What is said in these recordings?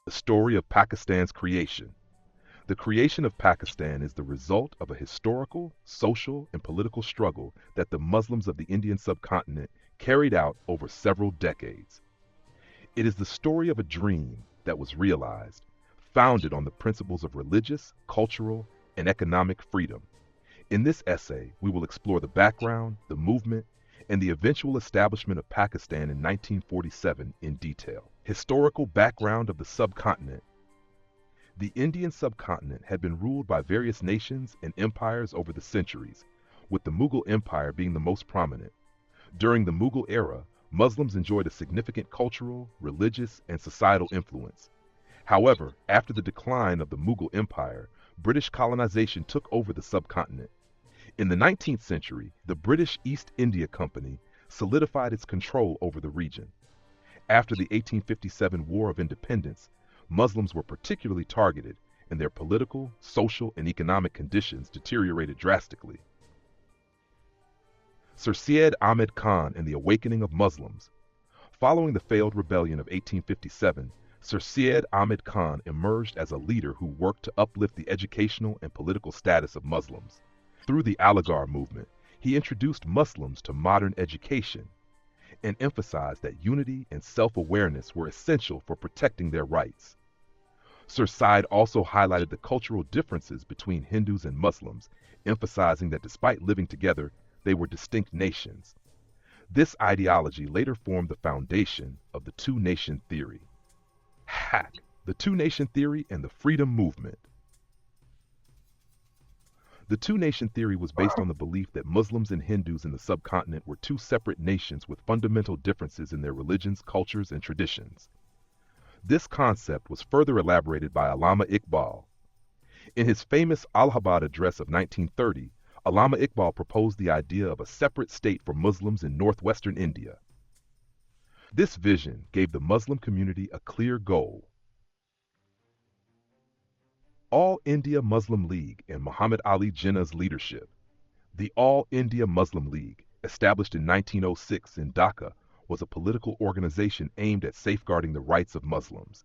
The story of Pakistan's creation. The creation of Pakistan is the result of a historical, social, and political struggle that the Muslims of the Indian subcontinent carried out over several decades. It is the story of a dream that was realized, founded on the principles of religious, cultural, and economic freedom. In this essay, we will explore the background, the movement, and the eventual establishment of Pakistan in 1947 in detail. Historical background of the subcontinent. The Indian subcontinent had been ruled by various nations and empires over the centuries, with the Mughal Empire being the most prominent. During the Mughal era, Muslims enjoyed a significant cultural, religious, and societal influence. However, after the decline of the Mughal Empire, British colonization took over the subcontinent. In the 19th century, the British East India Company solidified its control over the region. After the 1857 War of Independence, Muslims were particularly targeted, and their political, social, and economic conditions deteriorated drastically. Sir Syed Ahmed Khan and the Awakening of Muslims. Following the failed rebellion of 1857, Sir Syed Ahmed Khan emerged as a leader who worked to uplift the educational and political status of Muslims. Through the Aligarh movement, he introduced Muslims to modern education and emphasized that unity and self-awareness were essential for protecting their rights. Sir Syed also highlighted the cultural differences between Hindus and Muslims, emphasizing that despite living together, they were distinct nations. This ideology later formed the foundation of the two-nation theory. Hack, the two-nation theory and the freedom movement. The two-nation theory was based on the belief that Muslims and Hindus in the subcontinent were two separate nations with fundamental differences in their religions, cultures, and traditions. This concept was further elaborated by Allama Iqbal. In his famous Allahabad address of 1930, Allama Iqbal proposed the idea of a separate state for Muslims in northwestern India. This vision gave the Muslim community a clear goal: All India Muslim League and Muhammad Ali Jinnah's leadership. The All India Muslim League, established in 1906 in Dhaka, was a political organization aimed at safeguarding the rights of Muslims.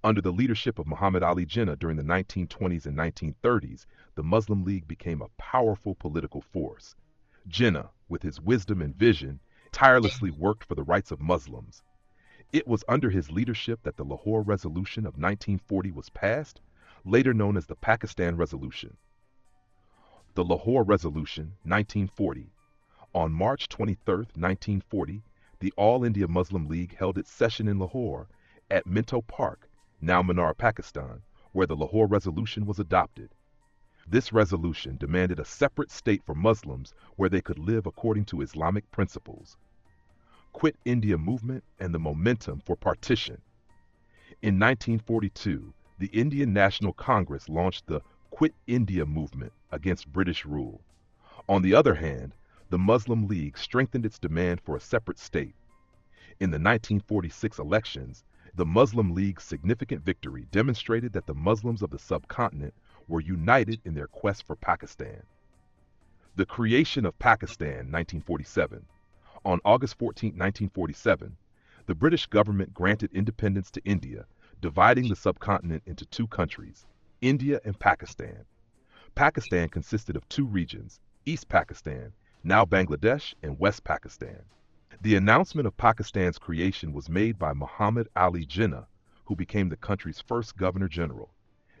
Under the leadership of Muhammad Ali Jinnah during the 1920s and 1930s, the Muslim League became a powerful political force. Jinnah, with his wisdom and vision, tirelessly worked for the rights of Muslims. It was under his leadership that the Lahore Resolution of 1940 was passed, later known as the Pakistan Resolution. The Lahore Resolution, 1940. On March 23, 1940, the All India Muslim League held its session in Lahore at Minto Park, now Minar, Pakistan, where the Lahore Resolution was adopted. This resolution demanded a separate state for Muslims where they could live according to Islamic principles. Quit India movement and the momentum for partition. In 1942, the Indian National Congress launched the Quit India movement against British rule. On the other hand, the Muslim League strengthened its demand for a separate state. In the 1946 elections, the Muslim League's significant victory demonstrated that the Muslims of the subcontinent were united in their quest for Pakistan. The creation of Pakistan, 1947. On August 14, 1947, the British government granted independence to India, dividing the subcontinent into two countries, India and Pakistan. Pakistan consisted of two regions, East Pakistan, now Bangladesh, and West Pakistan. The announcement of Pakistan's creation was made by Muhammad Ali Jinnah, who became the country's first governor general.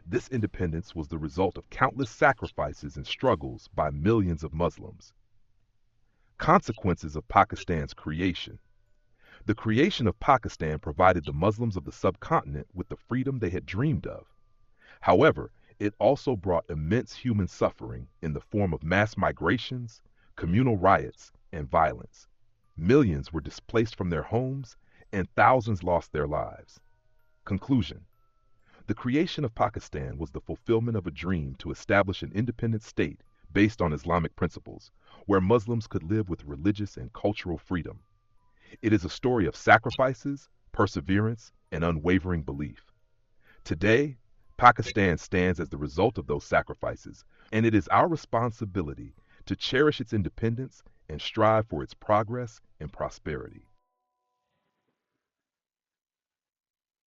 This independence was the result of countless sacrifices and struggles by millions of Muslims. Consequences of Pakistan's creation. The creation of Pakistan provided the Muslims of the subcontinent with the freedom they had dreamed of. However, it also brought immense human suffering in the form of mass migrations, communal riots, and violence. Millions were displaced from their homes, and thousands lost their lives. Conclusion. The creation of Pakistan was the fulfillment of a dream to establish an independent state based on Islamic principles, where Muslims could live with religious and cultural freedom. It is a story of sacrifices, perseverance, and unwavering belief. Today, Pakistan stands as the result of those sacrifices, and it is our responsibility to cherish its independence and strive for its progress and prosperity.